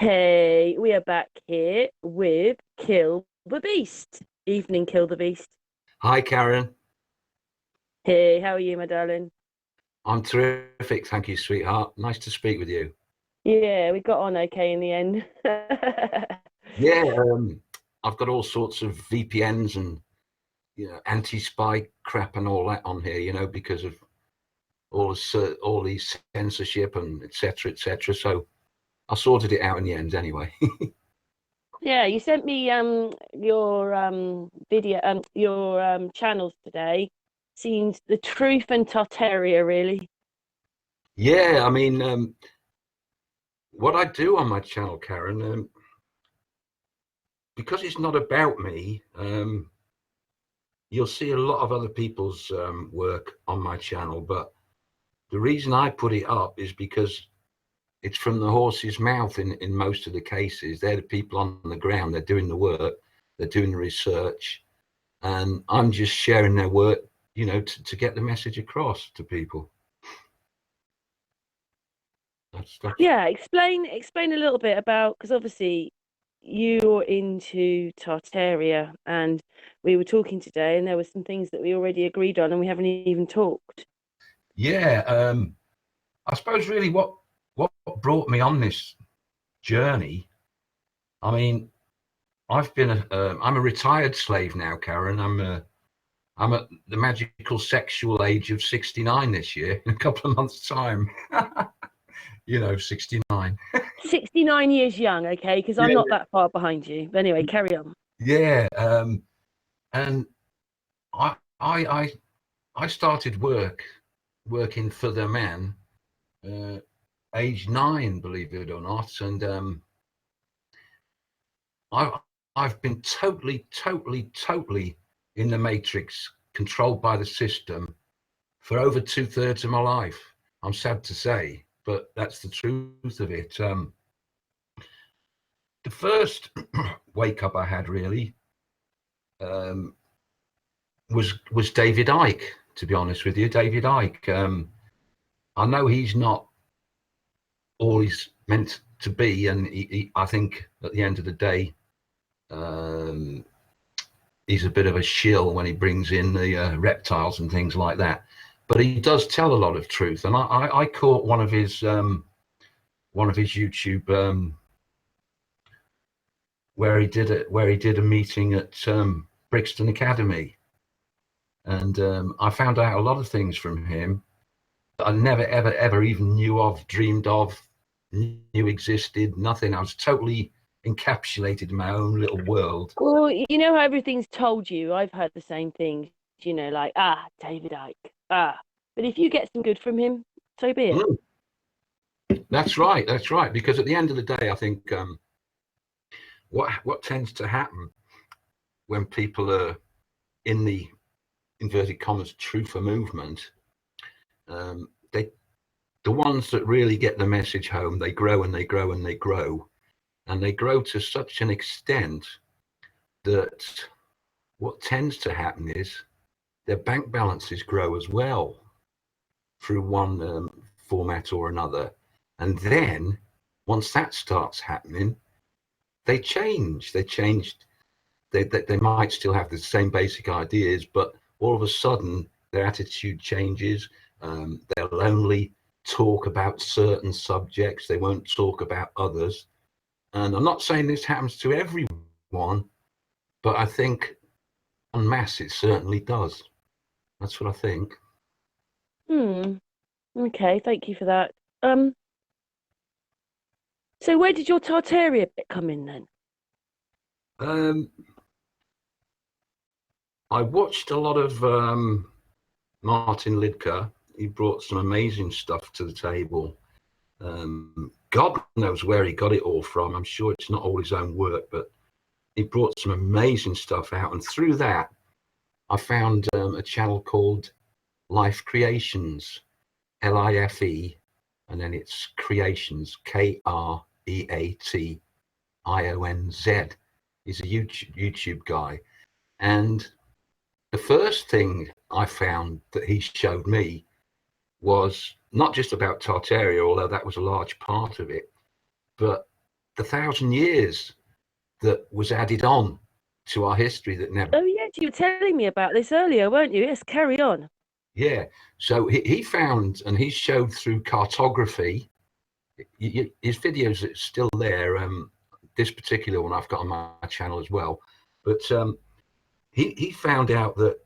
Hey, we are back here with Kill the Beast. Evening, Kill the Beast. Hi, Karen. Hey, how are you, my darling? I'm terrific. Thank you, sweetheart. Nice to speak with you. Yeah, we got on okay in the end. Yeah, I've got all sorts of VPNs and anti-spy crap and all that on here, because of all these censorship and etc. etc. So I sorted it out in the end anyway. Yeah, you sent me your video your channels today. Seems the truth and Tartaria, really. Yeah, I mean, what I do on my channel, Karen, because it's not about me, you'll see a lot of other people's work on my channel, but the reason I put it up is because it's from the horse's mouth in most of the cases. They're the people on the ground. They're doing the work. They're doing the research. And I'm just sharing their work, to get the message across to people. That's Yeah, explain a little bit about, because obviously you're into Tartaria, and we were talking today, and there were some things that we already agreed on, and we haven't even talked. yeah. I suppose really what brought me on this journey. I mean, I'm a retired slave now, Karen. I'm at the magical sexual age of 69 this year, in a couple of months' time. 69. 69 years young, okay, because I'm not that far behind you. But anyway, carry on. Yeah, and I I I I started working for the man, uh, age 9, believe it or not, and I've I've been totally in the matrix, controlled by the system for over 2/3 of my life. I'm sad to say, but that's the truth of it. The first wake up I had really um, was David Icke. To be honest with you, David Icke. I know he's not all he's meant to be, and I think at the end of the day, um, he's a bit of a shill when he brings in the reptiles and things like that. But he does tell a lot of truth, and I caught one of his YouTube where he did a meeting at Brixton Academy, and I found out a lot of things from him that I never ever even knew of, dreamed of, knew existed. Nothing. I was totally encapsulated in my own little world. Well, you know how everything's told you. I've heard the same thing, like, David Icke, But if you get some good from him, so be it. That's right. That's right. Because at the end of the day, I think what tends to happen when people are in the inverted commas truther movement, they the ones that really get the message home, they grow and they grow and they grow, and they grow to such an extent that what tends to happen is their bank balances grow as well through one format or another. And then once that starts happening, they change. They might still have the same basic ideas, but all of a sudden their attitude changes. They'll only talk about certain subjects. They won't talk about others. And I'm not saying this happens to everyone, but I think en masse it certainly does. That's what I think. Okay, thank you for that. So where did your Tartaria bit come in then? Um, I watched a lot of Martin Lidker. He brought some amazing stuff to the table. God knows where he got it all from. I'm sure it's not all his own work, but he brought some amazing stuff out. And through that, I found a channel called Life Creations, LIFE, and then it's Creations, KREATIONZ. He's a YouTube guy. And the first thing I found that he showed me was not just about Tartaria, although that was a large part of it, but the 1,000 years that was added on to our history that never. Oh yes, you were telling me about this earlier, weren't you? Yes, carry on. Yeah. So he found, and he showed through cartography. His videos are still there. This particular one I've got on my channel as well. But he found out that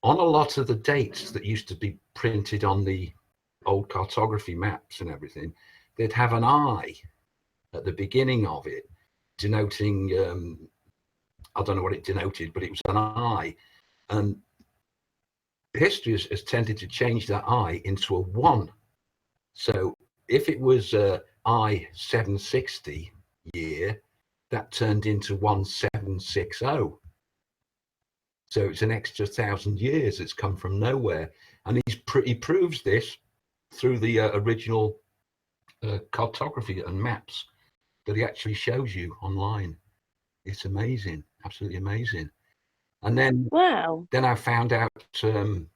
on a lot of the dates that used to be printed on the old cartography maps and everything, they'd have an eye at the beginning of it, denoting, I don't know what it denoted, but it was an eye. And history has tended to change that I into a 1. So if it was I 760 year, that turned into 1760. So it's an extra 1,000 years that's come from nowhere. And he proves this through the original cartography and maps that he actually shows you online. It's amazing, absolutely amazing. And then, Wow. then I found out through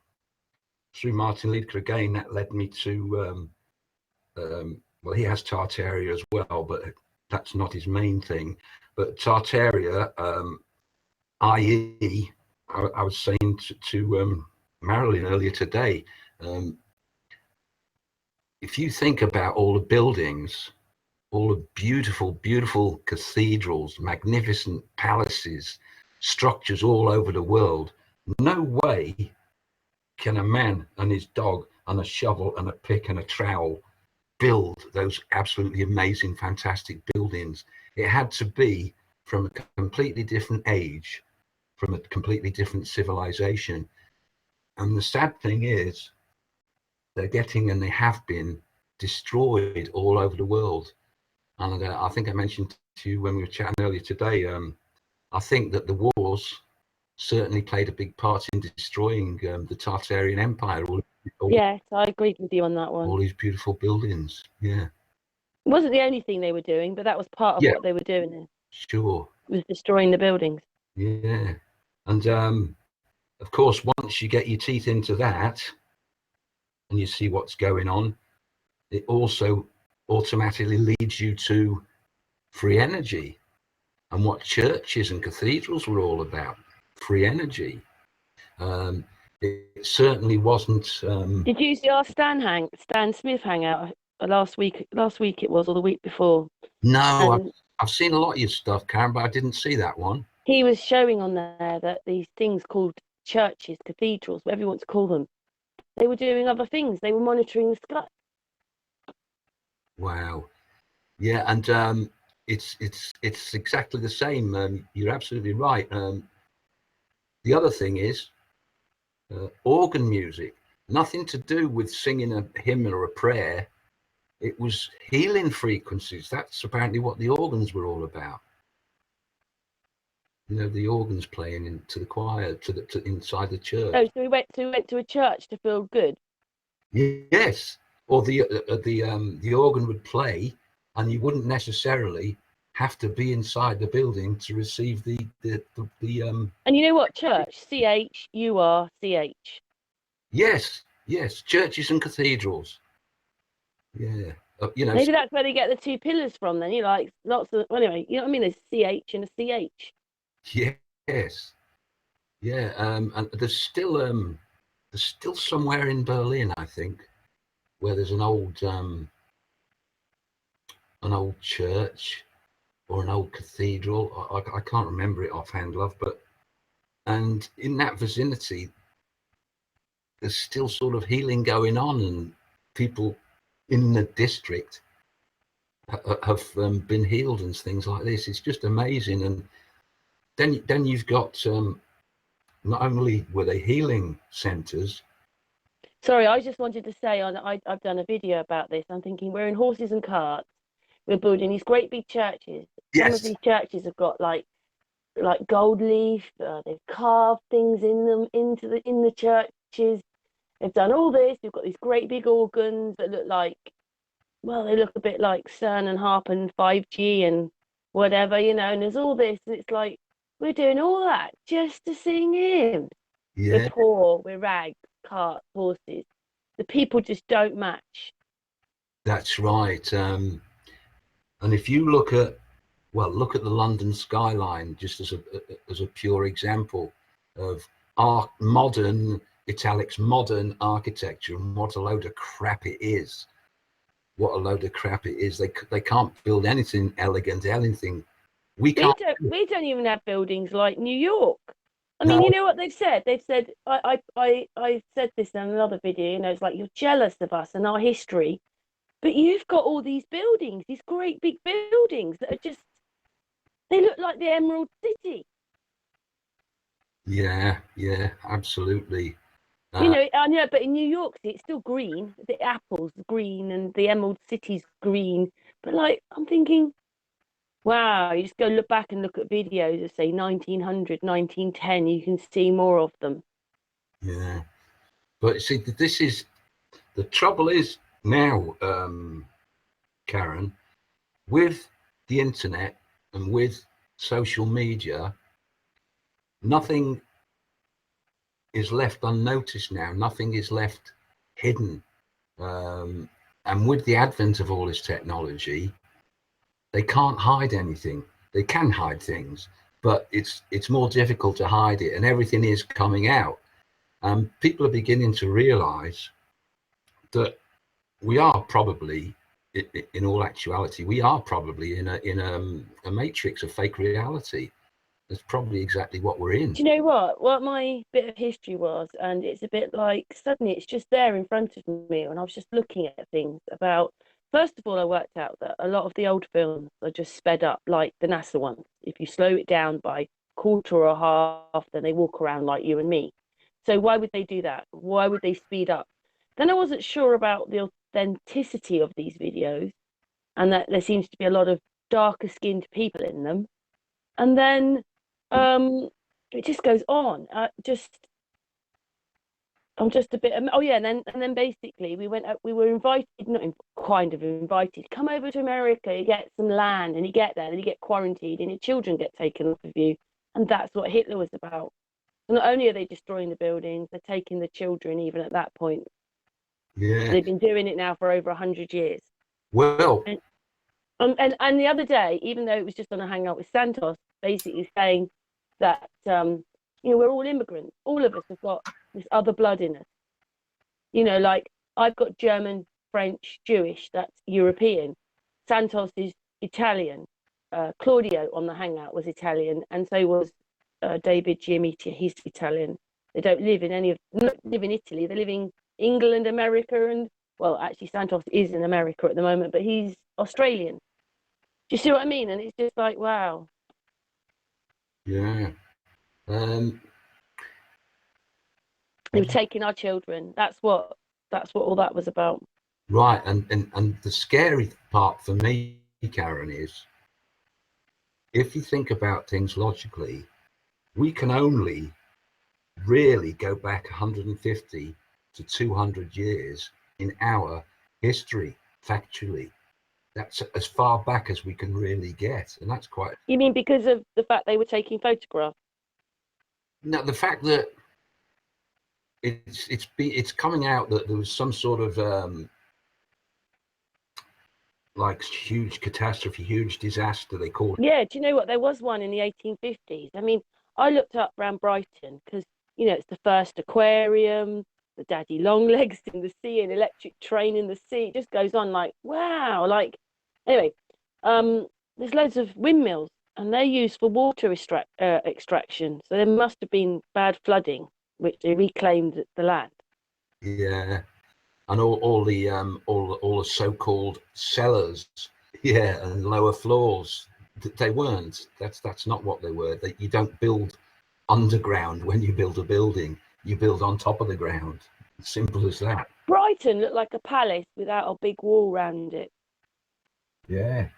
Martin Liedker again, that led me to, well, he has Tartaria as well, but that's not his main thing. But Tartaria, i.e., I was saying to Marilyn earlier today, if you think about all the buildings, all the beautiful, beautiful cathedrals, magnificent palaces, structures all over the world, no way can a man and his dog and a shovel and a pick and a trowel build those absolutely amazing, fantastic buildings. It had to be from a completely different age, from a completely different civilization. And the sad thing is, they're getting, and they have been, destroyed all over the world. And I think I mentioned to you when we were chatting earlier today, I think that the wars certainly played a big part in destroying the Tartarian Empire. Yes, I agreed with you on that one. All these beautiful buildings. Yeah. It wasn't the only thing they were doing, but that was part of what they were doing. Sure. It was destroying the buildings. Yeah. And of course, once you get your teeth into that and you see what's going on, it also automatically leads you to free energy and what churches and cathedrals were all about. Free energy. It certainly wasn't. Did you see our Stan Smith hangout last week? Last week it was, or the week before. No, I've seen a lot of your stuff, Karen, but I didn't see that one. He was showing on there that these things called churches, cathedrals, whatever you want to call them, they were doing other things. They were monitoring the sky. Wow. Yeah, and it's exactly the same. You're absolutely right. The other thing is organ music, nothing to do with singing a hymn or a prayer. It was healing frequencies. That's apparently what the organs were all about. You know, the organs playing into the choir, to inside the church. Oh, so we went to a church to feel good. Yes, or the organ would play, and you wouldn't necessarily have to be inside the building to receive the. And you know what? Church, CHURCH. Yes, churches and cathedrals. Yeah, you know. Maybe that's where they get the two pillars from. Then you like lots of. Well, anyway, you know what I mean? There's CH and a CH. Yes, yeah. And there's still somewhere in Berlin, I think, where there's an old church or an old cathedral. I can't remember it offhand, love, but and in that vicinity, there's still sort of healing going on, and people in the district have been healed and things like this. It's just amazing. And then you've got not only were they healing centres. Sorry, I just wanted to say I've done a video about this. I'm thinking we're in horses and carts. We're building these great big churches. Yes. Some of these churches have got like gold leaf. They've carved things in them in the churches. They've done all this. We've got these great big organs that look like, well, they look a bit like CERN and HARP and 5G and whatever, you know. And there's all this, and it's like we're doing all that just to sing him. Yeah. We're poor. We're rags, carts, horses. The people just don't match. That's right. And if you look at, well, look at the London skyline, just as a pure example of modern italics, modern architecture, and what a load of crap it is. What a load of crap it is. They can't build anything elegant, anything. We can't. We don't even have buildings like New York. I mean, No. you know what they've said? They've said I said this in another video, you know, it's like you're jealous of us and our history, but you've got all these buildings, these great big buildings that are just, they look like the Emerald City. Yeah, absolutely. You know, I know, but in New York, see, it's still green. The apple's green and the Emerald City's green. But like, I'm thinking, wow, you just go look back and look at videos of say 1900, 1910, you can see more of them. Yeah, but see, this is the trouble is now, Karen, with the internet and with social media, nothing is left unnoticed now. Nothing is left hidden. And with the advent of all this technology, they can't hide anything. They can hide things, but it's more difficult to hide it, and everything is coming out. People are beginning to realise that we are probably, in all actuality, we are probably in a matrix of fake reality. That's probably exactly what we're in. Do you know what my bit of history was? And it's a bit like suddenly it's just there in front of me, and I was just looking at things about. First of all, I worked out that a lot of the old films are just sped up, like the NASA ones. If you slow it down by quarter or half, then they walk around like you and me. So why would they do that? Why would they speed up? Then I wasn't sure about the authenticity of these videos, and that there seems to be a lot of darker skinned people in them. And then it just goes on. I'm just a bit. Oh yeah, and then basically we went. We were invited, not in, kind of invited. Come over to America. You get some land, and you get there, and you get quarantined, and your children get taken off of you, and that's what Hitler was about. So not only are they destroying the buildings, they're taking the children. Even at that point, Yeah. they've been doing it now for over 100 years. Well. And the other day, even though it was just on a hangout with Santos, basically saying that you know, we're all immigrants. All of us have got this other blood in us. You know, like I've got German, French, Jewish. That's European. Santos is Italian. Claudio on the hangout was Italian, and so was David Giamatti. He's Italian. They don't live in live in Italy. They live in England, America, and well, actually Santos is in America at the moment, but he's Australian. Do you see what I mean? And it's just like, wow. Yeah. They were taking our children. That's what all that was about. Right. And the scary part for me, Karen, is if you think about things logically, we can only really go back 150 to 200 years in our history, factually. That's as far back as we can really get, and that's quite. You mean because of the fact they were taking photographs? No, the fact that it's coming out that there was some sort of like huge catastrophe, huge disaster, they call it. Yeah, do you know what? There was one in the 1850s. I mean, I looked up around Brighton because, you know, it's the first aquarium, the daddy long legs in the sea, an electric train in the sea. It just goes on like, wow. Like, anyway, there's loads of windmills and they're used for water extraction. So there must have been bad flooding, which they reclaimed the land. Yeah, and all the so-called cellars, yeah, and lower floors, they weren't. That's not what they were. You don't build underground when you build a building. You build on top of the ground. Simple as that. Brighton looked like a palace without a big wall around it. Yeah.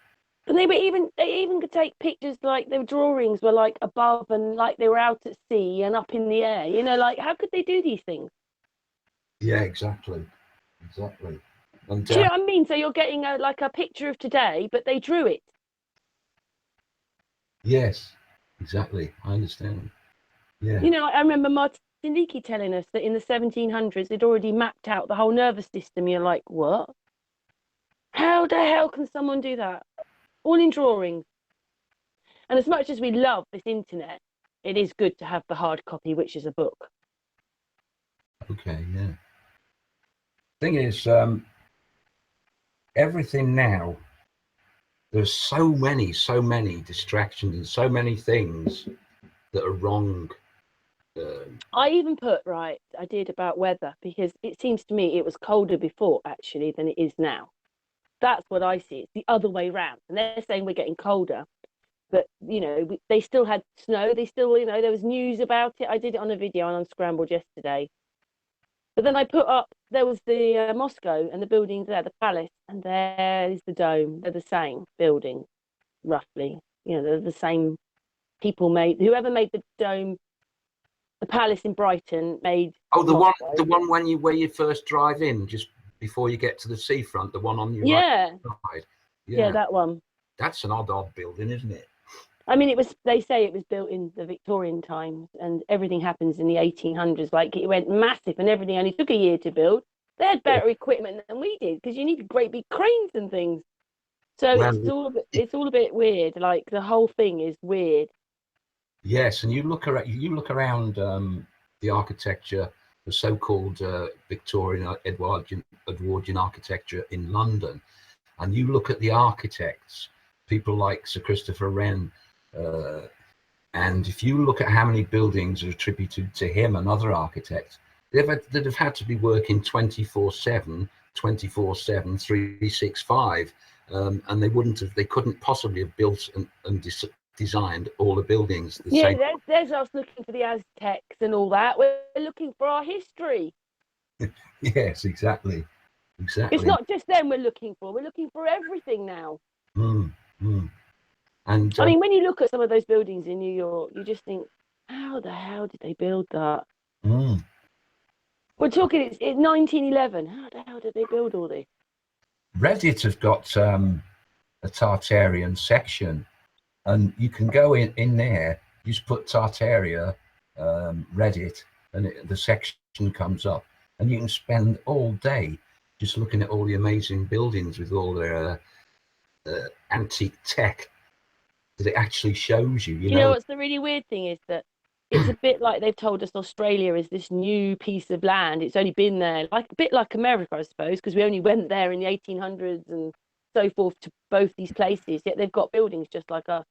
And they even could take pictures like their drawings were like above and like they were out at sea and up in the air. You know, like how could they do these things? Yeah, exactly. And Do you know what I mean? So you're getting like a picture of today, but they drew it. yes, exactly. I understand. Yeah. You know, I remember Martin Leakey telling us that in the 1700s they'd already mapped out the whole nervous system. You're like, what? How the hell can someone do that? all in drawings. And as much as we love this internet, it is good to have the hard copy, which is a book. Okay, yeah. Thing is, everything now, there's so many distractions and so many things that are wrong. I even put, I did about weather, because it seems to me it was colder before actually than it is now. That's what I see. It's the other way round. And they're saying we're getting colder, but they still had snow. They still, there was news about it. I did it on a video on Unscrambled yesterday. But then I put up, there was the Moscow and the buildings there, the palace, and there is the dome. They're the same building, roughly. They're the same people whoever made the dome, the palace in Brighton made. Oh, the one where you first drive in, just before you get to the seafront, the one on your right side. Yeah, that one. That's an odd building, isn't it? I mean, they say it was built in the Victorian times, and everything happens in the 1800s. Like, it went massive, and everything only took a year to build. They had better equipment than we did, because you needed great big cranes and things. So it's all a bit weird. Like, the whole thing is weird. Yes, and you look around the architecture, the so-called Victorian Edwardian architecture in London, and you look at the architects, people like Sir Christopher Wren, and if you look at how many buildings are attributed to him and other architects, they'd have had to be working 24/7, 365, and they couldn't possibly have built and designed all the buildings the same. There's us looking for the Aztecs and all that. We're looking for our history. Yes, exactly. It's not just them we're looking for everything now. And I mean, when you look at some of those buildings in New York, you just think, how the hell did they build that? We're talking, it's 1911. How the hell did they build all this? Reddit have got a Tartarian section, and you can go in there, you just put Tartaria Reddit, and the section comes up, and you can spend all day just looking at all the amazing buildings with all their antique tech that it actually shows you. You know what's the really weird thing is that it's a bit like they've told us Australia is this new piece of land. It's only been there, like a bit like America, I suppose, because we only went there in the 1800s and so forth to both these places. Yet they've got buildings just like us.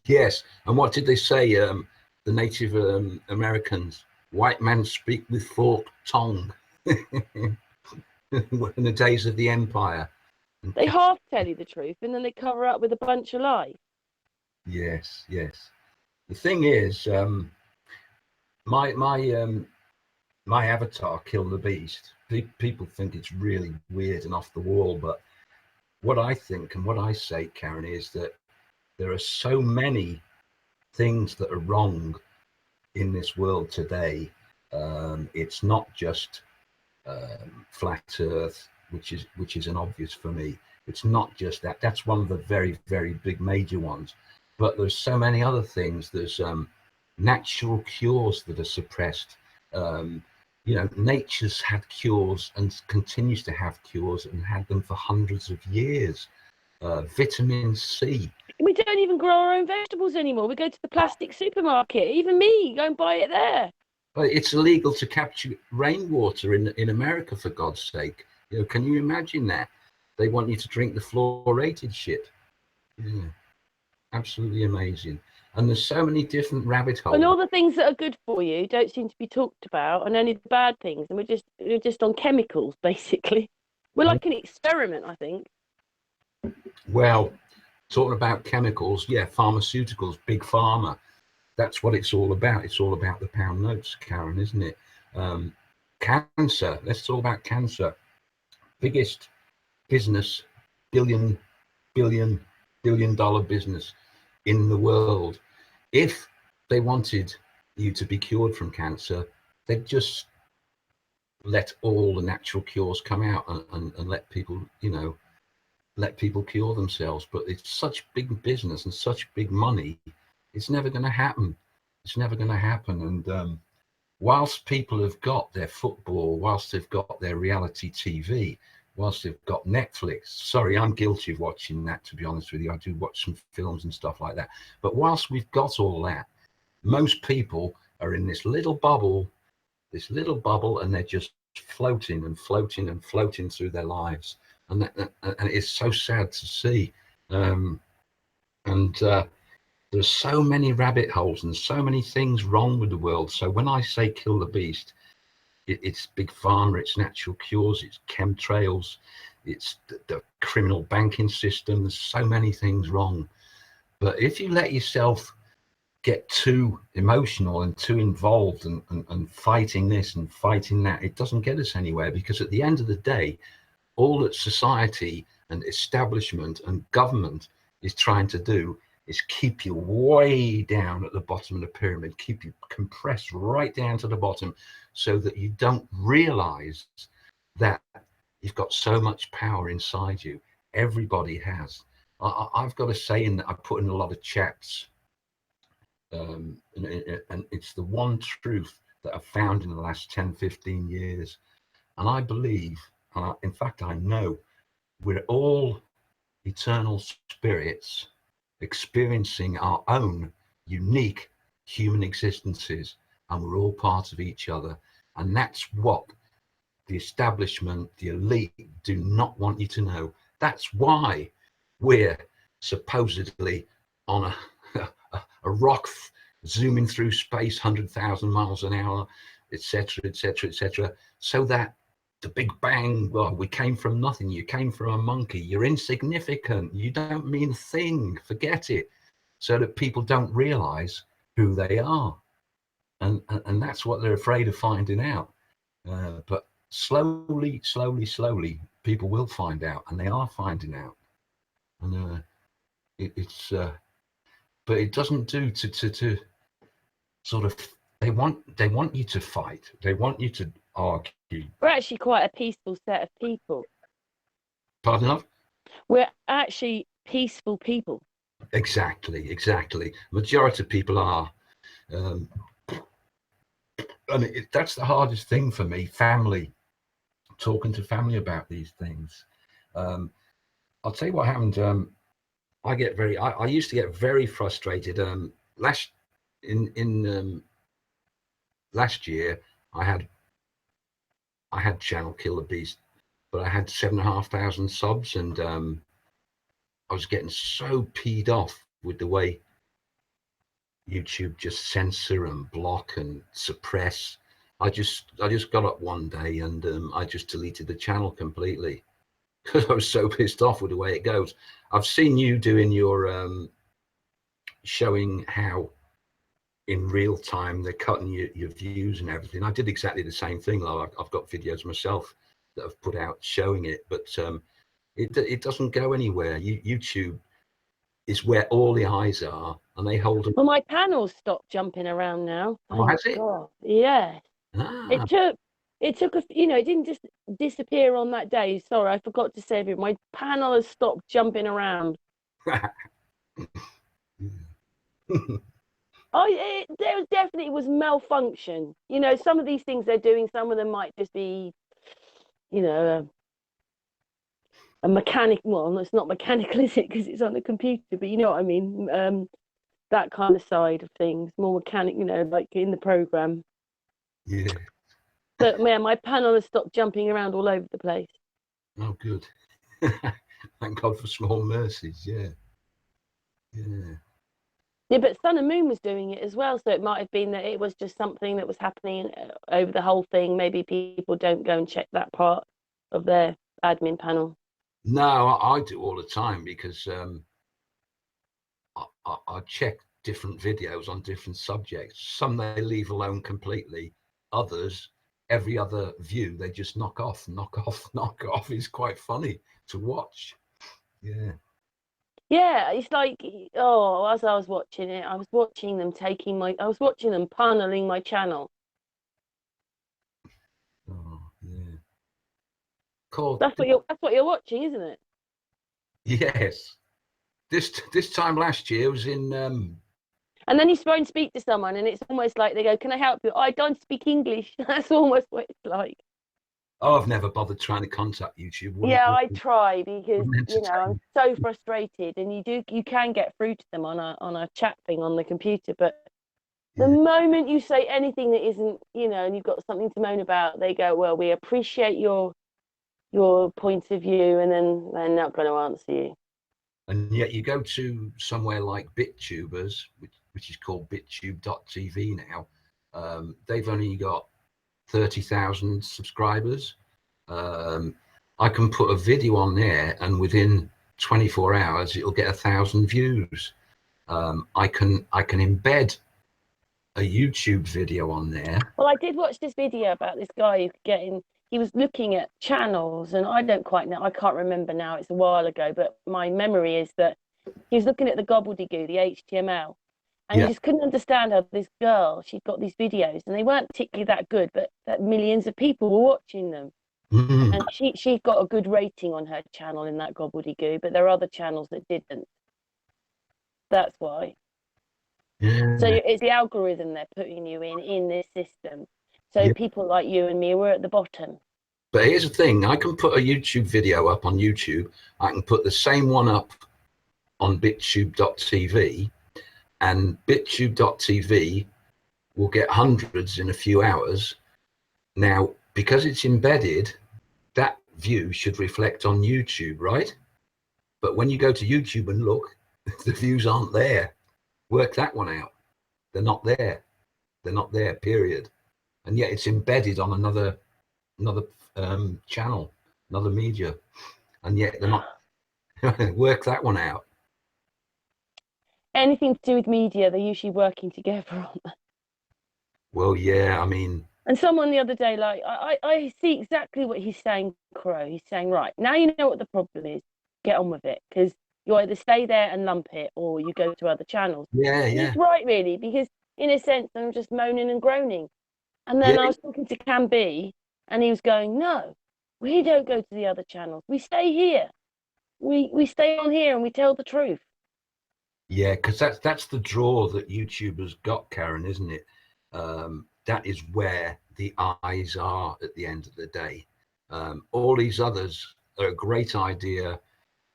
Yes, and what did they say? The Native Americans, white men speak with forked tongue. In the days of the empire, they half tell you the truth and then they cover up with a bunch of lies. Yes. The thing is, my avatar, Kill the Beast, people think it's really weird and off the wall, but what I think and what I say, Karen, is that there are so many things that are wrong in this world today. It's not just flat Earth, which is an obvious for me. It's not just that. That's one of the very, very big major ones. But there's so many other things. There's natural cures that are suppressed. Nature's had cures and continues to have cures and had them for hundreds of years. Vitamin C. We don't even grow our own vegetables anymore. We go to the plastic supermarket. Even me, go and buy it there. It's illegal to capture rainwater in America, for God's sake. Can you imagine that? They want you to drink the fluorinated shit. Yeah, absolutely amazing. And there's so many different rabbit holes. And all the things that are good for you don't seem to be talked about, and only the bad things. And we're just on chemicals, basically. We're like an experiment, I think. Well, talking about chemicals, pharmaceuticals, big pharma. That's what it's all about. It's all about the pound notes, Karen, isn't it? Cancer. Let's talk about cancer. Biggest business, billion dollar business in the world. If they wanted you to be cured from cancer, they'd just let all the natural cures come out and let people, cure themselves. But it's such big business and such big money. It's never going to happen. And whilst people have got their football, whilst they've got their reality TV, whilst they've got Netflix. Sorry, I'm guilty of watching that, to be honest with you. I do watch some films and stuff like that. But whilst we've got all that, most people are in this little bubble, and they're just floating and floating and floating through their lives. And it's so sad to see. There's so many rabbit holes and so many things wrong with the world. So when I say kill the beast, it's big pharma, it's natural cures, it's chemtrails, it's the criminal banking system. There's so many things wrong. But if you let yourself get too emotional and too involved and fighting this and fighting that, it doesn't get us anywhere, because at the end of the day, all that society and establishment and government is trying to do is keep you way down at the bottom of the pyramid, keep you compressed right down to the bottom, so that you don't realize that you've got so much power inside you. Everybody has. I've got a saying that I put in a lot of chats, and it's the one truth that I've found in the last 10, 15 years. And I believe, in fact, I know, we're all eternal spirits experiencing our own unique human existences, and we're all part of each other. And that's what the establishment, the elite, do not want you to know. That's why we're supposedly on a rock zooming through space 100,000 miles an hour, etc., etc., etc., so that the Big Bang, well, we came from nothing. You came from a monkey. You're insignificant. You don't mean a thing. Forget it. So that people don't realize who they are. And that's what they're afraid of finding out. But slowly, people will find out, and they are finding out. And but it doesn't do to sort of, they want you to fight. They want you to argue. We're actually quite a peaceful set of people. Pardon, love? We're actually peaceful people. Exactly. Majority of people are. And that's the hardest thing for me, family, talking to family about these things. I'll tell you what happened. I used to get very frustrated. Last year, I had channel Kill the Beast, but I had 7,500 subs, and I was getting so peed off with the way YouTube just censor and block and suppress. I just got up one day and I just deleted the channel completely, because I was so pissed off with the way it goes. I've seen you doing your showing how in real time they're cutting your views and everything. I did exactly the same thing. Like, I've got videos myself that I've put out showing it, but it doesn't go anywhere. YouTube is where all the eyes are, and they hold them. Well, my panels stopped jumping around now. Oh, has it? God, yeah. It took it didn't just disappear on that day. Sorry, I forgot to say it. My panel has stopped jumping around. There definitely was malfunction. Some of these things they're doing, some of them might just be, a mechanic. Well, it's not mechanical, is it? Because it's on the computer. But you know what I mean. That kind of side of things, more mechanic. Like in the program. Yeah. But man, my panel has stopped jumping around all over the place. Oh, good. Thank God for small mercies. Yeah. Yeah, but Sun and Moon was doing it as well, so it might have been that it was just something that was happening over the whole thing. Maybe people don't go and check that part of their admin panel. No, I do all the time, because I check different videos on different subjects. Some they leave alone completely. Others, every other view, they just knock off. It's quite funny to watch. Yeah. Yeah, it's like, as I was watching it, I was watching them paneling my channel. Oh, yeah. Cool. That's what you're watching, isn't it? Yes. This time last year was in. And then you try and speak to someone, and it's almost like they go, "Can I help you?" I don't speak English. That's almost what it's like. Oh, I've never bothered trying to contact YouTube. Yeah, I try because Wouldn't I'm entertain. so frustrated, and you can get through to them on a chat thing on the computer, but the Yeah. moment you say anything that isn't, and you've got something to moan about, they go, well, we appreciate your point of view, and then they're not going to answer you. And yet you go to somewhere like BitTubers, which is called BitTube.tv now. They've only got 30,000 subscribers. Um, I can put a video on there, and within 24 hours, it'll get 1,000 views. I can embed a YouTube video on there. Well, I did watch this video about this guy who could get in. He was looking at channels, and I don't quite know. I can't remember now. It's a while ago, but my memory is that he was looking at the gobbledygook, the HTML, and he Yeah. just couldn't understand how this girl, she'd got these videos, and they weren't particularly that good, but that millions of people were watching them. Mm. And she got a good rating on her channel in that gobbledygook, but there are other channels that didn't. That's why. So Yeah. it's the algorithm they're putting you in this system. So Yeah. people like you and me, we're at the bottom. But here's the thing: I can put a YouTube video up on YouTube. I can put the same one up on BitTube.tv, and BitTube.tv will get hundreds in a few hours. Now, because it's embedded, that view should reflect on YouTube, right? But when you go to YouTube and look, the views aren't there. Work that one out. They're not there. They're not there, period. And yet it's embedded on another channel, another media, and yet they're not. Work that one out. Anything to do with media, they're usually working together on that. Well, yeah, I mean, And someone the other day, like, I see exactly what he's saying, Crow. He's saying, right, now you know what the problem is, get on with it. Because you either stay there and lump it or you go to other channels. yeah, And yeah, he's right, really, because in a sense, I'm just moaning and groaning. And yeah, then I was talking to Cam B, and he was going, no, we don't go to the other channels. We stay here. We stay on here and we tell the truth. yeah. Because that's the draw that YouTubers got, Karen, isn't it? That is where the eyes are at the end of the day. All these others are a great idea.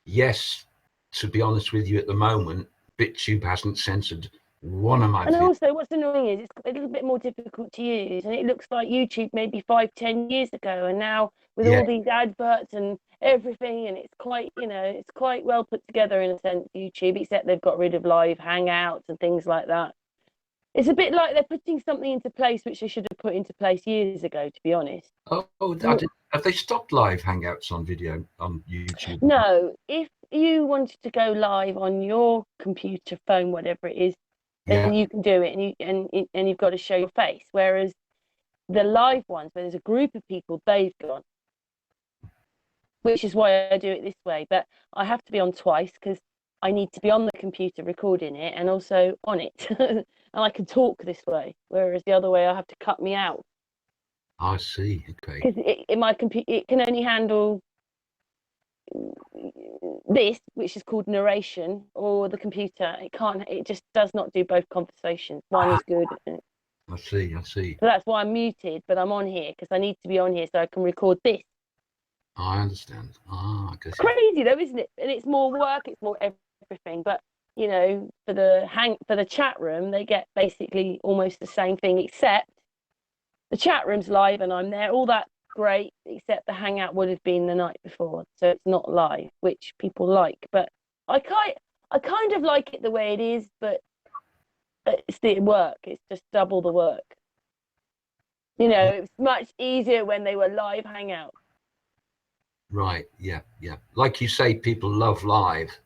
Yes, to be honest with you, at the moment, BitTube hasn't censored one of my And videos. also, what's annoying is it's a little bit more difficult to use, and it looks like YouTube maybe 5, 10 years ago, and now with Yeah. all these adverts and everything, and it's quite, it's quite well put together in a sense, YouTube, except they've got rid of live hangouts and things like that. It's a bit like they're putting something into place which they should have put into place years ago, to be honest. Have they stopped live hangouts on video on YouTube? No, if you wanted to go live on your computer, phone, whatever it is, Yeah. then you can do it, and you've got to show your face. Whereas the live ones, where there's a group of people, they've gone, which is why I do it this way. But I have to be on twice because I need to be on the computer recording it and also on it, and I can talk this way. Whereas the other way, I have to cut me out I see. Okay. because in my computer it can only handle this, which is called narration, or the computer. It can't. It just does not do both conversations. One is good. I see. I see. So that's why I'm muted, but I'm on here because I need to be on here so I can record this. I understand. I guess. It's crazy though, isn't it? And it's more work, it's more everything. But for the chat room, they get basically almost the same thing, except the chat room's live and I'm there. All that great, except the hangout would have been the night before, so it's not live, which people like. But I kind of like it the way it is, but it's the work. It's just double the work. It's much easier when they were live hangouts. Right. Yeah. Yeah. Like you say, people love live.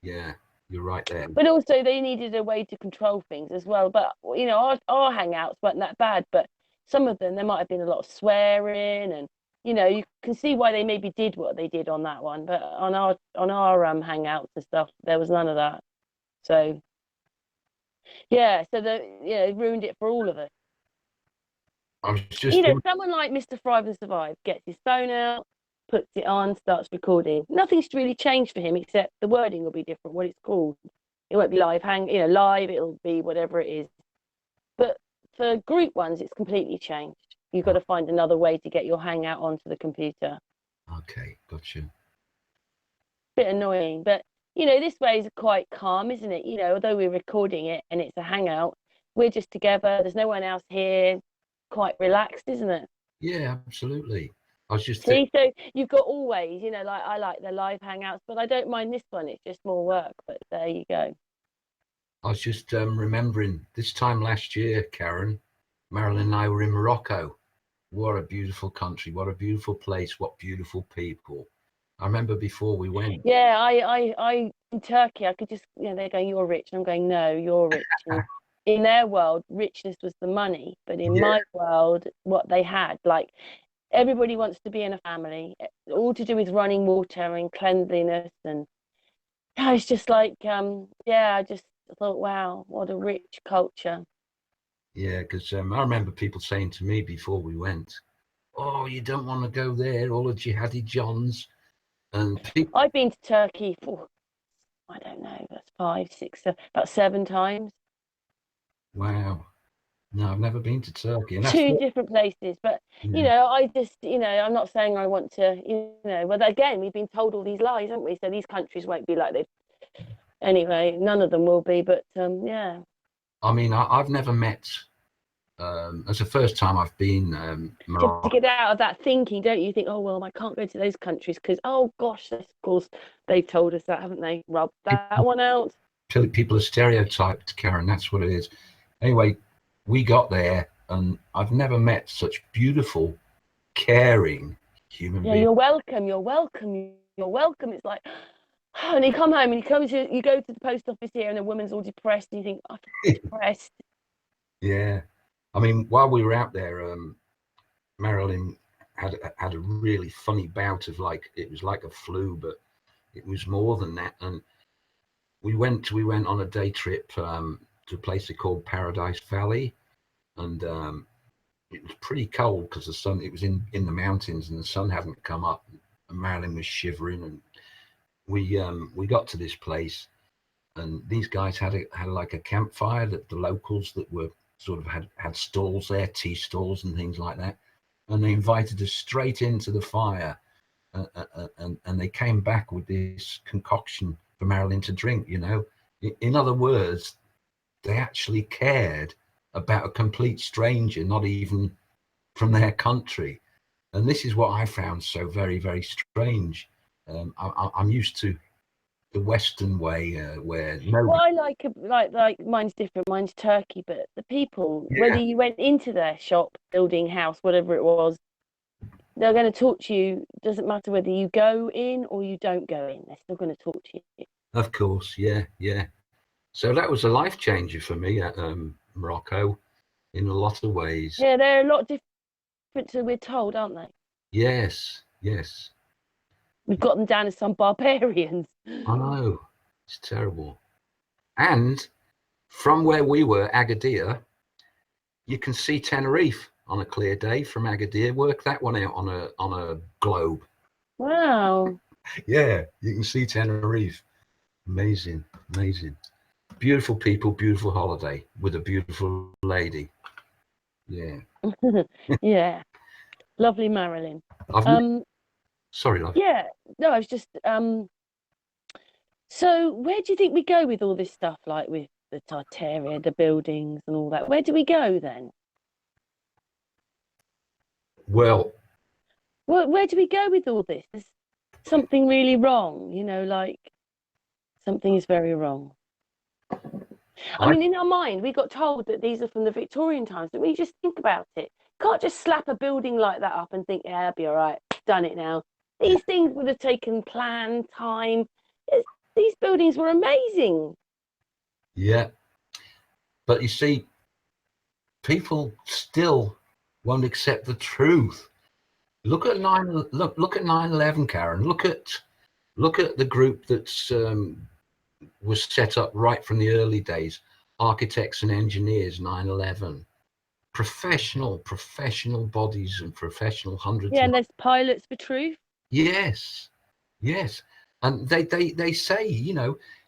Yeah. You're right there. But also they needed a way to control things as well. But our hangouts weren't that bad, but some of them there might have been a lot of swearing, and you can see why they maybe did what they did on that one. But on our hangouts and stuff, there was none of that. So yeah, so it ruined it for all of us. I was just Someone like Mr. Thrive and Survive gets his phone out, puts it on, starts recording. Nothing's really changed for him except the wording will be different, what it's called. It won't be live live, it'll be whatever it is. But for group ones, it's completely changed. You've got to find another way to get your Hangout onto the computer. Okay, gotcha. Bit annoying, but this way is quite calm, isn't it? Although we're recording it and it's a Hangout, we're just together. There's no one else here. Quite relaxed, isn't it? Yeah, absolutely. I was just See, so you've got always, like I like the live Hangouts, but I don't mind this one. It's just more work, but there you go. I was just remembering this time last year, Karen, Marilyn and I were in Morocco. What a beautiful country! What a beautiful place! What beautiful people! I remember before we went. Yeah, I in Turkey, I could just, they're going, "You're rich," and I'm going, "No, you're rich." And in their world, richness was the money, but in my world, what they had, like, everybody wants to be in a family, all to do with running water and cleanliness, and it's just like, I just thought, wow, what a rich culture. Yeah, because I remember people saying to me before we went, "Oh, you don't want to go there, all the jihadi Johns." And people, I've been to Turkey for, I don't know, that's 5, 6, about 7 times. wow, no, I've never been to Turkey, and that's 2 different places, but I just, I'm not saying I want to, well, again, we've been told all these lies, haven't we? So these countries won't be like this anyway. None of them will be, but yeah. I mean, I've never met. It's the first time I've been. You have to get out of that thinking, don't you? Think, oh well, I can't go to those countries because, oh gosh, of course they've told us that, haven't they? Rub that one out. People are stereotyped, Karen. That's what it is. Anyway, we got there, and I've never met such beautiful, caring human beings. You're welcome. You're welcome. You're welcome. It's like, and you come home and you go to the post office here, and the woman's all depressed, and you think, I'm depressed. Yeah, I mean, while we were out there, Marilyn had a really funny bout of, like, it was like a flu, but it was more than that. And we went on a day trip to a place called Paradise Valley, and it was pretty cold because the sun, it was in the mountains and the sun hadn't come up, and Marilyn was shivering. And we got to this place, and these guys had like a campfire, that the locals that were sort of had stalls there, tea stalls and things like that, and they invited us straight into the fire, and they came back with this concoction for Marilyn to drink. In other words, they actually cared about a complete stranger, not even from their country. And this is what I found so very, very strange. I'm used to the Western way, where Well, I like mine's different. Mine's Turkey, but the people, whether you went into their shop, building, house, whatever it was, they're going to talk to you. Doesn't matter whether you go in or you don't go in. They're still going to talk to you. Of course, yeah. So that was a life changer for me at Morocco, in a lot of ways. Yeah, they're a lot different to we're told, aren't they? Yes. We've got them down as some barbarians. I know, it's terrible. And from where we were, Agadir, you can see Tenerife on a clear day from Agadir. Work that one out on a globe. Wow. Yeah, you can see Tenerife. Amazing. Beautiful people, beautiful holiday with a beautiful lady. Yeah. Yeah. Lovely Marilyn. Sorry, love. Yeah. No, I was just so where do you think we go with all this stuff, like with the Tartaria, the buildings and all that? Where do we go then? Well, where do we go with all this? There's something really wrong, like something is very wrong. I mean, in our mind, we got told that these are from the Victorian times, but we just think about it. Can't just slap a building like that up and think, yeah, I'll be all right, done it now. These things would have taken plan, time. These buildings were amazing. Yeah. But you see, people still won't accept the truth. Look at 9/11, Karen. Look at the group that's was set up right from the early days, architects and engineers. 9/11, professional bodies and professional hundreds. Yeah, and there's pilots for truth. Yes, and they say,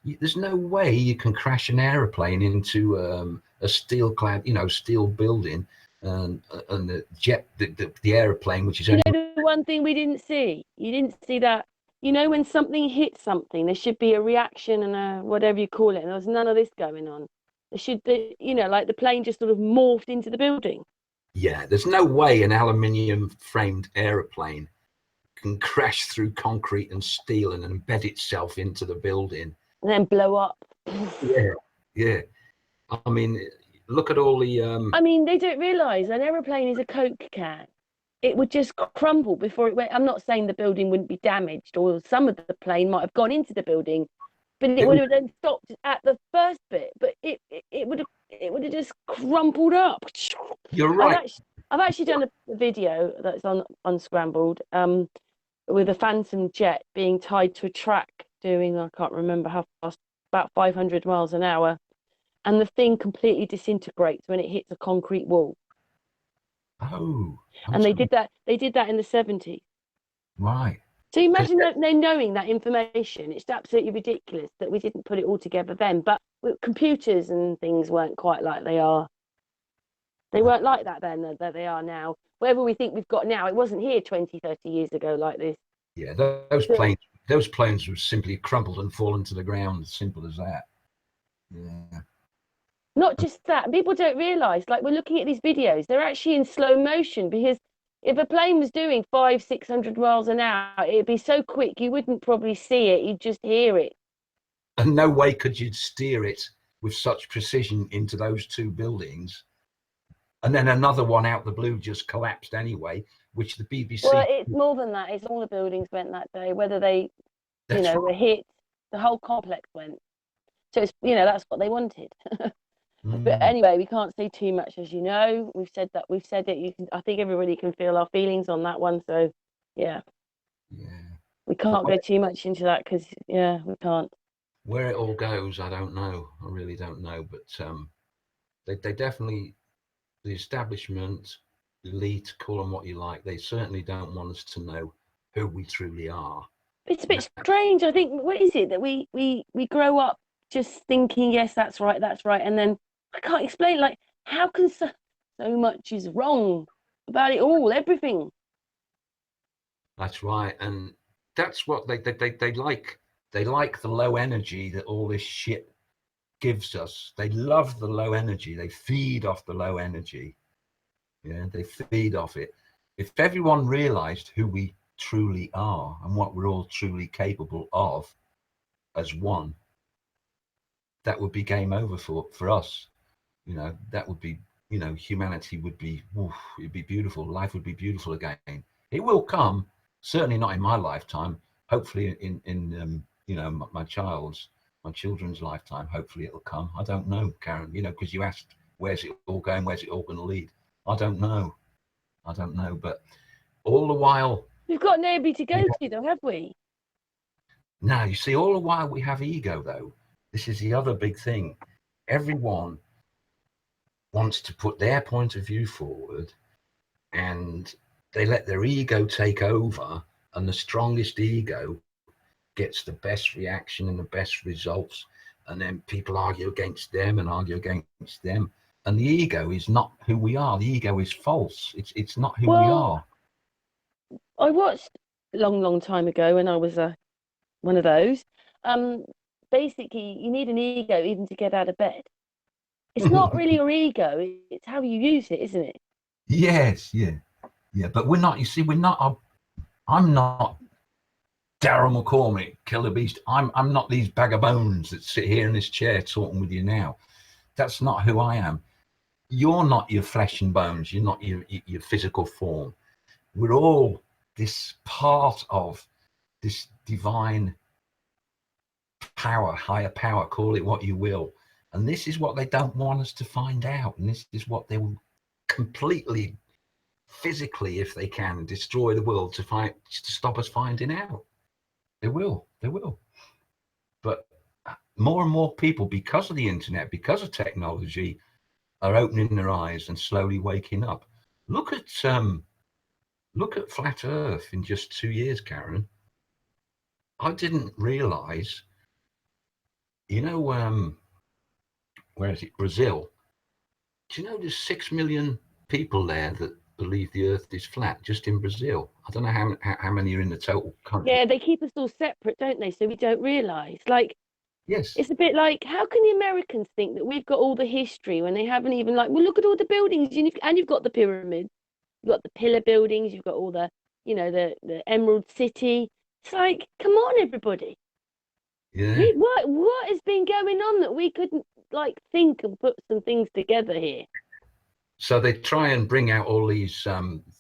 there's no way you can crash an aeroplane into a steel building and the jet, the aeroplane, which is You only. know, the one thing we didn't see, you didn't see that. You know, when something hits something, there should be a reaction and a whatever you call it. And there was none of this going on. There should, you know, like the plane just sort of morphed into the building. Yeah, there's no way an aluminium framed aeroplane can crash through concrete and steel and embed itself into the building And then blow up. Yeah, yeah. I mean, look at all the. I mean, they don't realise an aeroplane is a Coke can. It would just crumble before it went. I'm not saying the building wouldn't be damaged, or some of the plane might have gone into the building, but it would have then stopped at the first bit. But it would have just crumpled up. You're right. I've actually done a video that's on Unscrambled with a Phantom jet being tied to a track doing, I can't remember how fast, about 500 miles an hour, and the thing completely disintegrates when it hits a concrete wall. Oh, And they did that. They did that in the 70s. right. So imagine they knowing that information. It's absolutely ridiculous that we didn't put it all together then. But computers and things weren't quite like they are. They weren't like that then that they are now. Whatever we think we've got now, it wasn't here 20, 30 years ago like this. Yeah, those planes were simply crumpled and fallen to the ground. Simple as that. Yeah. Not just that, people don't realise, like we're looking at these videos, they're actually in slow motion because if a plane was doing 500-600 miles an hour, it'd be so quick you wouldn't probably see it, you'd just hear it. And no way could you steer it with such precision into those two buildings. And then another one out the blue just collapsed anyway, which the BBC. Well, it's more than that. It's all the buildings went that day, whether they, were hit, the whole complex went. So it's, that's what they wanted. But anyway, we can't say too much, as you know. We've said it. You can. I think everybody can feel our feelings on that one. So, yeah. We can't go too much into that because, we can't. Where it all goes, I don't know. I really don't know. But they definitely, the establishment, elite, call them what you like, they certainly don't want us to know who we truly are. It's a bit strange. I think, what is it that we grow up just thinking, yes, that's right, and then I can't explain. Like, how can so much is wrong about it all, everything? That's right, and that's what they like. They like the low energy that all this shit gives us. They love the low energy. They feed off the low energy. Yeah, they feed off it. If everyone realized who we truly are and what we're all truly capable of as one, that would be game over for us. That would be, humanity would be, it'd be beautiful. Life would be beautiful again. It will come, certainly not in my lifetime. Hopefully in my children's lifetime, hopefully it'll come. I don't know, Karen, because you asked, where's it all going? Where's it all going to lead? I don't know. But all the while, we've got nobody to go to though, have we? Now, you see, all the while we have ego though. This is the other big thing. Everyone wants to put their point of view forward and they let their ego take over, and the strongest ego gets the best reaction and the best results, and then people argue against them and argue against them, and the ego is not who we are. The ego is false. It's not who we are. I watched a long time ago when I was one of those, basically you need an ego even to get out of bed. It's not really your ego, it's how you use it, isn't it? Yes, yeah. But we're not, I'm not Daryl McCormick, Killer Beast. I'm not these bag of bones that sit here in this chair talking with you now. That's not who I am. You're not your flesh and bones. You're not your physical form. We're all this part of this divine power, higher power, call it what you will. And this is what they don't want us to find out. And this is what they will completely, physically, if they can, destroy the world to stop us finding out. They will. But more and more people, because of the internet, because of technology, are opening their eyes and slowly waking up. Look at Flat Earth in just 2 years, Karen. I didn't realize, where is it? Brazil. Do you know there's 6 million people there that believe the Earth is flat, just in Brazil. I don't know how many are in the total country. Yeah, they keep us all separate, don't they? So we don't realise. Like, Yes. it's a bit like, how can the Americans think that we've got all the history when they haven't even, like, well, look at all the buildings, and you've got the pyramids, you've got the pillar buildings, you've got all the, the Emerald City. It's like, come on, everybody. Yeah. What has been going on that we couldn't, like, think and put some things together here? So they try and bring out all these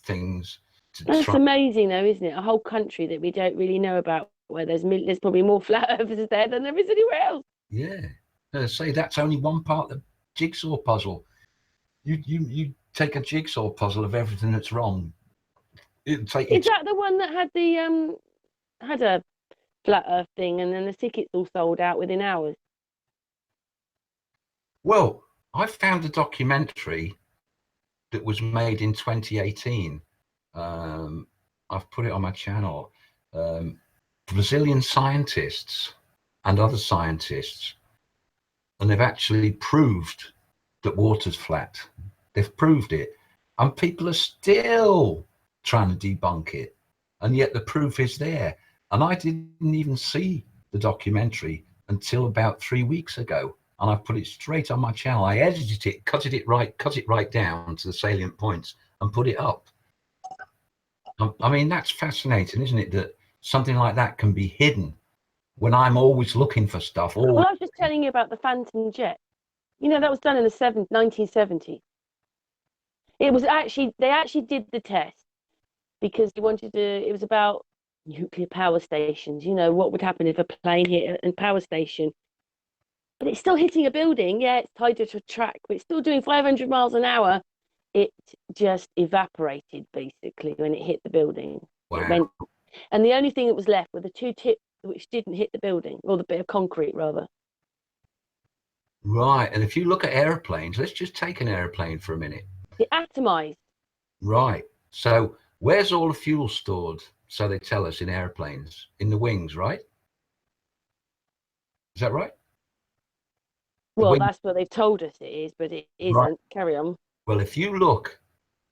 things to That's try. amazing, though, isn't it? A whole country that we don't really know about, where there's probably more flat earthers there than there is anywhere else. Yeah. Say that's only one part of the jigsaw puzzle. You take a jigsaw puzzle of everything that's wrong. It'll take you. Is that the one that had a flat Earth thing, and then the tickets all sold out within hours? Well, I found a documentary that was made in 2018. I've put it on my channel. Brazilian scientists and other scientists, and they've actually proved that water's flat. They've proved it, and people are still trying to debunk it, and yet the proof is there. And I didn't even see the documentary until about 3 weeks ago, and I put it straight on my channel. I edited it, cut it right down to the salient points, and put it up. I mean, that's fascinating, isn't it? That something like that can be hidden when I'm always looking for stuff. Well, I was just telling you about the Phantom jet. That was done in the 1970s. It was they actually did the test because they wanted to. It was about nuclear power stations. What would happen if a plane hit a power station? But it's still hitting a building. Yeah, it's tied to a track, but it's still doing 500 miles an hour. It just evaporated basically when it hit the building. Wow. It went, and the only thing that was left were the two tips which didn't hit the building, or the bit of concrete rather. Right, and if you look at airplanes, let's just take an airplane for a minute. It atomized. Right. So where's all the fuel stored? So they tell us in airplanes, in the wings, right? Is that right? Well, that's what they've told us it is, but it isn't. Right. Carry on. Well, if you look,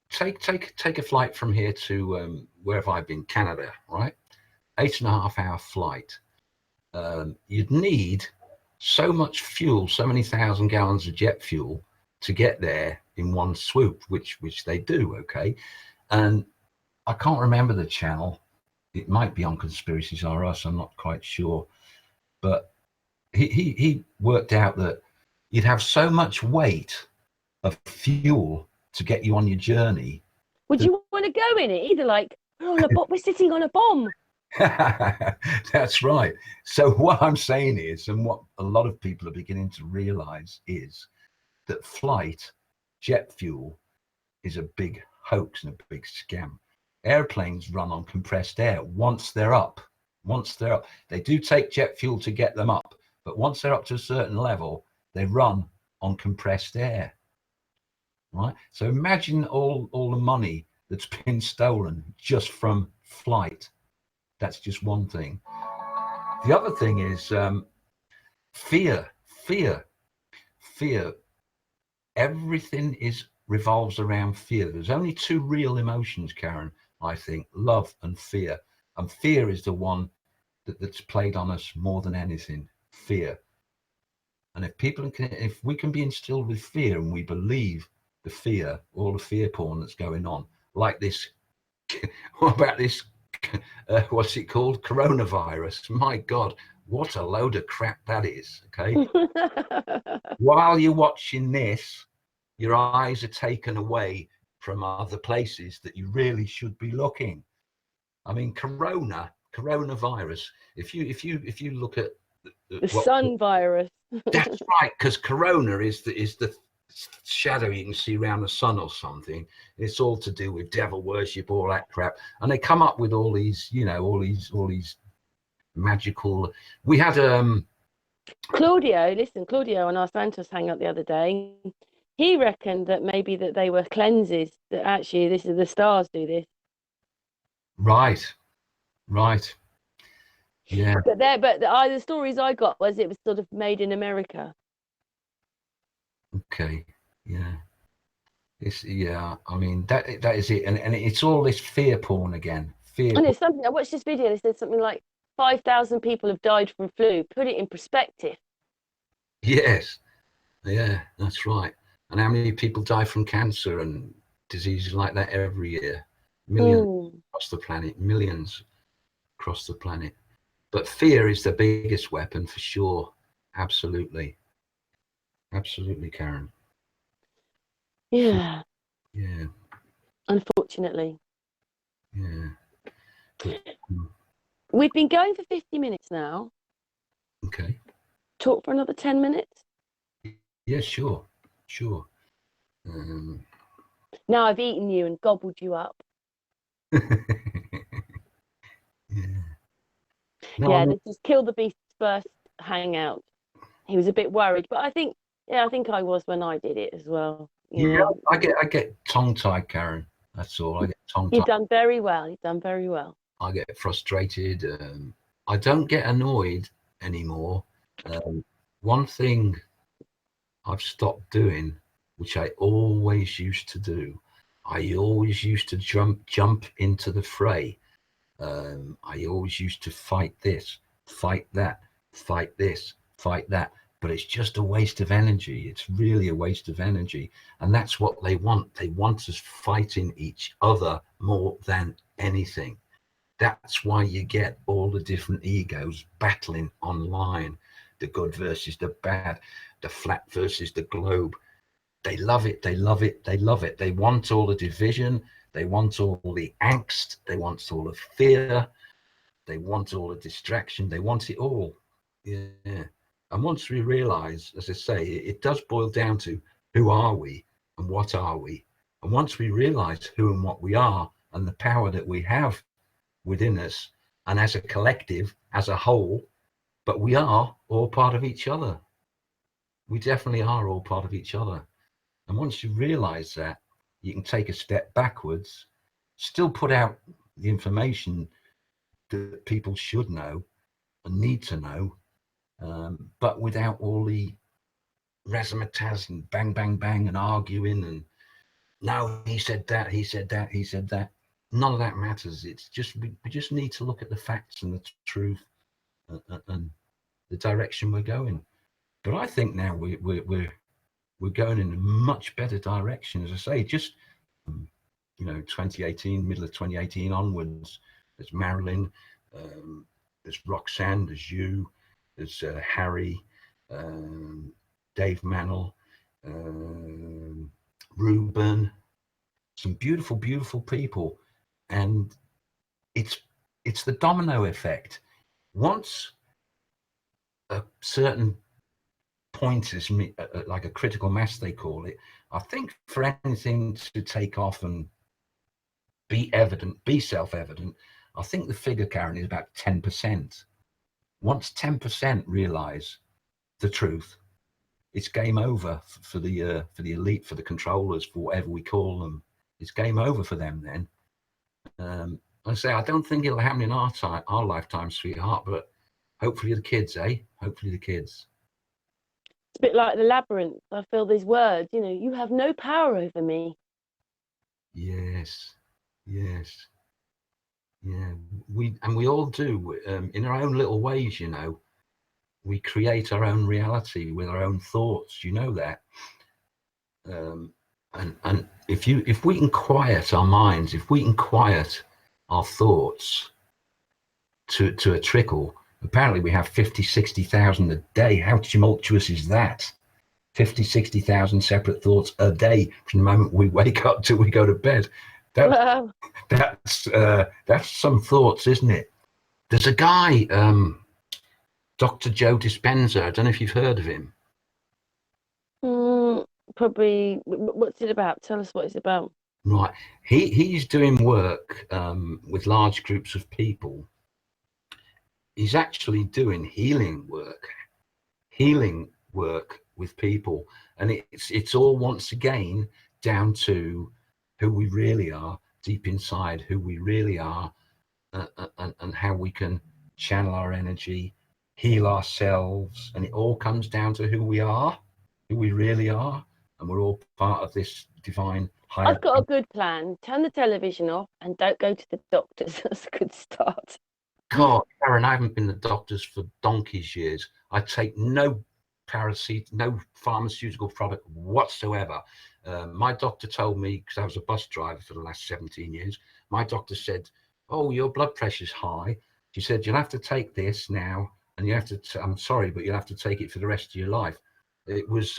take a flight from here to where have I been? Canada, right? 8.5 hour flight. You'd need so much fuel, so many thousand gallons of jet fuel to get there in one swoop, which they do, okay? And I can't remember the channel. It might be on Conspiracies R Us, I'm not quite sure. But he worked out that you'd have so much weight of fuel to get you on your journey. Would you want to go in it? Either like, we're sitting on a bomb. That's right. So what I'm saying is, and what a lot of people are beginning to realize is that jet fuel is a big hoax and a big scam. Airplanes run on compressed air once they're up. They do take jet fuel to get them up, but once they're up to a certain level, they run on compressed air. Right? So imagine all the money that's been stolen just from flight. That's just one thing. The other thing is fear. Everything revolves around fear. There's only two real emotions, Karen, I think, love and fear. And fear is the one that's played on us more than anything, fear. And if we can be instilled with fear and we believe the fear, all the fear porn that's going on, like this, what about this, what's it called? Coronavirus. My God, what a load of crap that is, okay? While you're watching this, your eyes are taken away from other places that you really should be looking. I mean, coronavirus. If you look at the sun virus. That's right, because corona is the shadow you can see around the sun or something. It's all to do with devil worship, all that crap, and they come up with all these, all these magical. We had Claudio on our Santos hangout the other day. He reckoned that maybe that they were cleanses, that actually this is the stars do this. Right. Yeah. But the stories I got was it was sort of made in America. Okay. Yeah. It's, yeah, I mean, that is it. And it's all this fear porn again. Fear And porn. it's something, I watched this video, they said something like 5,000 people have died from flu. Put it in perspective. Yes. Yeah, that's right. And how many people die from cancer and diseases like that every year? Millions Mm. across the planet, millions across the planet. But fear is the biggest weapon for sure. Absolutely. Absolutely, Karen. Yeah, Yeah, unfortunately. yeah. But, We've been going for 50 minutes now. okay. Talk for another 10 minutes. Yeah, sure. Sure. Um, Now I've eaten you and gobbled you up. yeah. No, I Yeah, mean, this is Kill the Beast's first hangout. He was a bit worried, but I think, yeah, I think I was when I did it as well. You yeah, know, I get tongue tied, Karen. That's all. I get tongue you've tied. done very well. You've done very well. I get frustrated. I don't get annoyed anymore. One thing I've stopped doing, which I always used to do, I always used to jump into the fray. I always used to fight this, fight that, fight this, fight that. But it's just a waste of energy. It's really a waste of energy. And that's what they want. They want us fighting each other more than anything. That's why you get all the different egos battling online, the good versus the bad, the flat versus the globe. They love it. They love it. They love it. They want all the division. They want all the angst. They want all the fear. They want all the distraction. They want it all. Yeah. And once we realize, as I say, it does boil down to who are we and what are we? And once we realize who and what we are and the power that we have within us and as a collective, as a whole, but we are all part of each other. We definitely are all part of each other. And once you realize that, you can take a step backwards, still put out the information that people should know and need to know, but without all the razzmatazz and bang, bang, bang and arguing and no, he said that, he said that, he said that. None of that matters. It's just we just need to look at the facts and the truth and the direction we're going. But I think now we're going in a much better direction. As I say, just 2018, middle of 2018 onwards, there's Marilyn, there's Roxanne, there's you, there's Harry, Dave Mannell, Ruben, some beautiful, beautiful people, and it's the domino effect. Once a certain point is like a critical mass, they call it. I think for anything to take off and be evident, be self-evident, I think the figure, Karen, is about 10%. Once 10% realize the truth, it's game over for the elite, for the controllers, for whatever we call them. It's game over for them then. I say I don't think it'll happen in our lifetime, sweetheart, but hopefully the kids, eh? Hopefully the kids. It's a bit like the labyrinth. I feel these words, you have no power over me. Yes, yes, yeah. We all do in our own little ways, We create our own reality with our own thoughts. You know that. And if we can quiet our minds, if we can quiet our thoughts to a trickle, apparently we have 50, 60,000 a day. How tumultuous is that? 50, 60,000 separate thoughts a day from the moment we wake up till we go to bed. That's some thoughts, isn't it? There's a guy, Dr. Joe Dispenza. I don't know if you've heard of him. Probably. What's it about? Tell us what it's about. Right. He's doing work with large groups of people. He's actually doing healing work with people, and it's all once again down to who we really are deep inside, who we really are, and how we can channel our energy, heal ourselves, and it all comes down to who we are, who we really are. and we're all part of this divine higher. I've got a good plan. Turn the television off and don't go to the doctors. That's a good start. God, Karen, I haven't been to the doctors for donkey's years. I take no no pharmaceutical product whatsoever. My doctor told me, because I was a bus driver for the last 17 years, my doctor said, oh, your blood pressure's high. She said, you'll have to take this now, and you have to, I'm sorry, but you'll have to take it for the rest of your life. It was,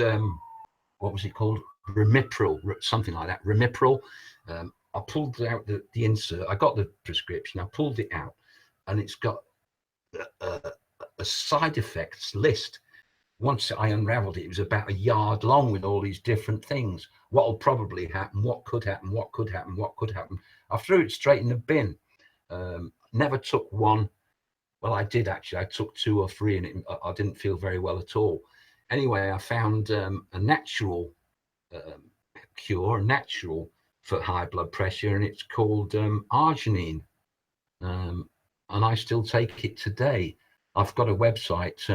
what was it called? Remipril, something like that, Remipril. I pulled out the insert. I got the prescription. I pulled it out, and it's got a side effects list. Once I unraveled it, it was about a yard long with all these different things. What will probably happen, what could happen, what could happen, what could happen. I threw it straight in the bin. Never took one. Well, I did actually. I took 2 or 3 and I didn't feel very well at all. Anyway, I found a natural cure, natural for high blood pressure, and it's called arginine. And I still take it today. I've got a website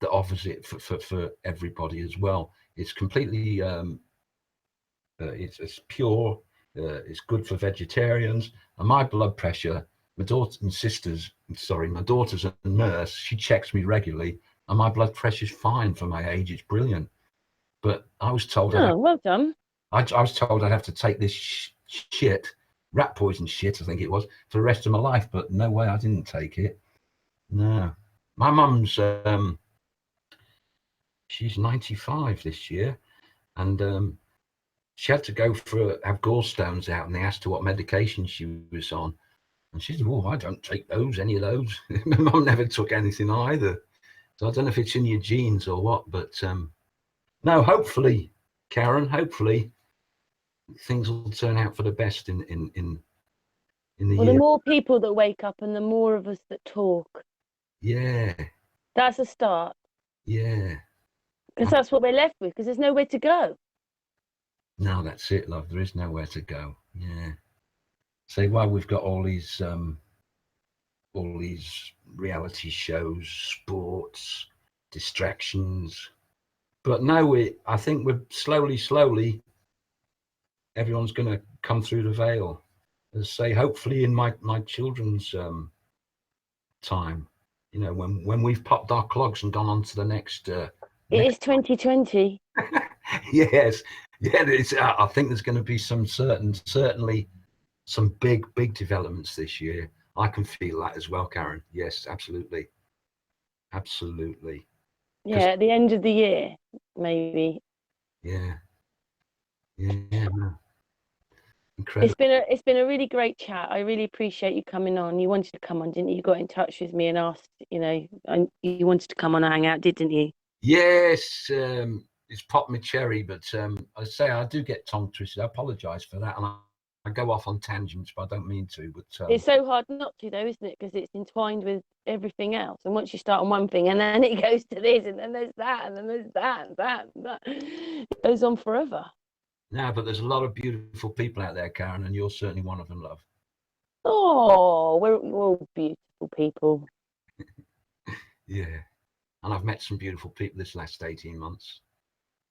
that offers it for everybody as well. It's completely, it's pure, it's good for vegetarians. And my blood pressure, my daughter and sisters, sorry, my daughter's a nurse, she checks me regularly, and my blood pressure's fine for my age, it's brilliant. But I was told, well done. I was told I'd have to take this shit, rat poison shit, I think it was, for the rest of my life, but no way, I didn't take it. No. My mum's, she's 95 this year, and she had to go have gallstones out, and they asked her what medication she was on, and she said, oh, I don't take any of those. My mum never took anything either, so I don't know if it's in your genes or what, but no, hopefully, Karen, hopefully things will turn out for the best in the Well, year. the more people that wake up and the more of us that talk. Yeah. That's a start. Yeah. Because that's what we're left with, because there's nowhere to go. No, that's it, love. There is nowhere to go. Yeah. So while we've got all these reality shows, sports, distractions, but no, I think we're slowly, everyone's going to come through the veil. As I say, hopefully in my children's time, you know, when we've popped our clogs and gone on to the next. It is 2020. Yes, yeah. I think there's going to be certainly some big developments this year. I can feel that as well, Karen. Yes, absolutely. Yeah, at the end of the year, maybe. Yeah. No. Incredible. It's been a really great chat. I really appreciate you coming on. You wanted to come on, didn't you? You got in touch with me and asked, you know, and you wanted to come on and hang out, didn't you? Yes, it's popped my cherry, but I say I do get tongue twisted. I apologise for that, and I go off on tangents, but I don't mean to. But it's so hard not to, though, isn't it? Because it's entwined with everything else. And once you start on one thing, and then it goes to this, and then there's that, and then there's that, and that, and that. It goes on forever. No, but there's a lot of beautiful people out there, Karen, and you're certainly one of them, love. Oh, we're all beautiful people. Yeah, and I've met some beautiful people this last 18 months.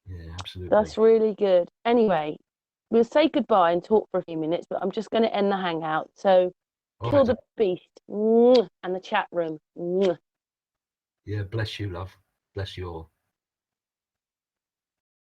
Yeah, absolutely. That's really good. Anyway, we'll say goodbye and talk for a few minutes, but I'm just going to end the hangout. So, kill the beast and the chat room. Yeah, bless you, love. Bless you all.